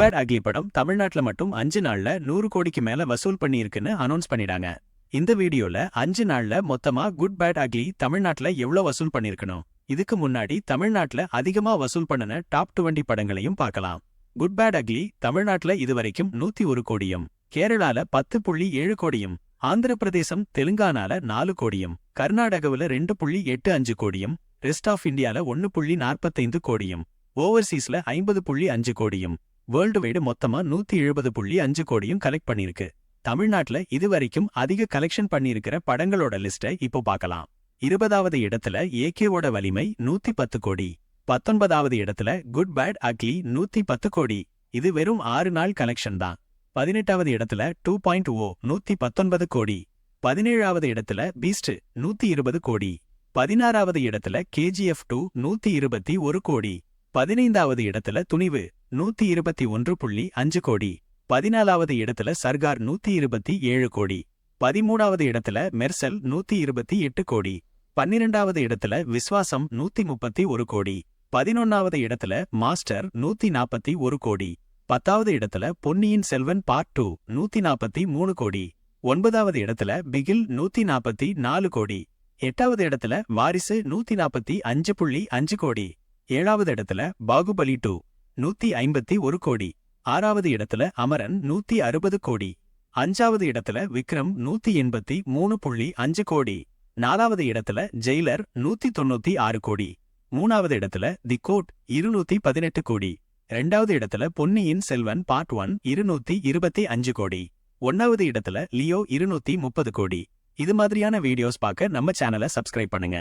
Bad ugly படம் தமிழ்நாட்டுல மட்டும் 5 நாள்ல 100 கோடிக்கு மேல வசூல் பண்ணியிருக்குன்னு அனௌன்ஸ் பண்ணிடாங்க. இந்த வீடியோல 5 நாள்ல மொத்தமா குட் பேட் அக்லி தமிழ்நாட்டுல எவ்வளவு வசூல் பண்ணிருக்கணும், இதுக்கு முன்னாடி தமிழ்நாட்டுல அதிகமா வசூல் பண்ணின டாப் 20 படங்களையும் பார்க்கலாம். குட் பேட் அக்லி தமிழ்நாட்டுல இதுவரைக்கும் 101 கோடியும், கேரளால 10.7 கோடியும், ஆந்திர பிரதேசம் தெலுங்கானால 4 கோடியும், கர்நாடகாவுல 2.85 கோடியும், ரெஸ்ட் ஆஃப் இந்தியால 1.45 கோடியும், ஓவர்சீஸ்ல 50.5 கோடியும், வேர்ல்டு வைடு மொத்தமா 170.5 கோடியும் கலெக்ட் பண்ணிருக்கு. தமிழ்நாட்டுல இதுவரைக்கும் அதிக கலெக்ஷன் பண்ணியிருக்கிற படங்களோட லிஸ்ட்டை இப்போ பார்க்கலாம். 20வது இடத்துல ஏகேவோட வலிமை 110 கோடி. 19வது இடத்துல குட் பேட் அக்லி 110 கோடி. இது வெறும் 6 நாள் கலெக்ஷன் தான். 18வது இடத்துல 2.0 119 கோடி. 17வது இடத்துல பீஸ்ட் 120 கோடி. 16வது இடத்துல KGF 2 121 கோடி. 15வது இடத்துல துணிவு 121.5 கோடி. 14வது இடத்துல சர்கார் 127 கோடி. 13வது இடத்துல மெர்சல் 128 கோடி. 12வது இடத்துல விஸ்வாசம் 131 கோடி. 11வது இடத்துல மாஸ்டர் 141 கோடி. 10வது இடத்துல பொன்னியின் செல்வன் பார்ட் 2 143 கோடி. 9வது இடத்துல பிகில் 144 கோடி. 8வது இடத்துல வாரிசு 145.5 கோடி. 7வது இடத்துல பாகுபலி 2 151 கோடி. 6வது இடத்துல அமரன் 160 கோடி. 5வது இடத்துல விக்ரம் 183.5 கோடி. 4வது இடத்துல ஜெயிலர் 196 கோடி. 3வது இடத்துல தி கோட் 218 கோடி. 2வது இடத்துல பொன்னியின் செல்வன் பார்ட் 1 225 கோடி. 1வது இடத்துல லியோ 230 கோடி. இது மாதிரியான வீடியோஸ் பார்க்க நம்ம சேனலை சப்ஸ்கிரைப் பண்ணுங்க.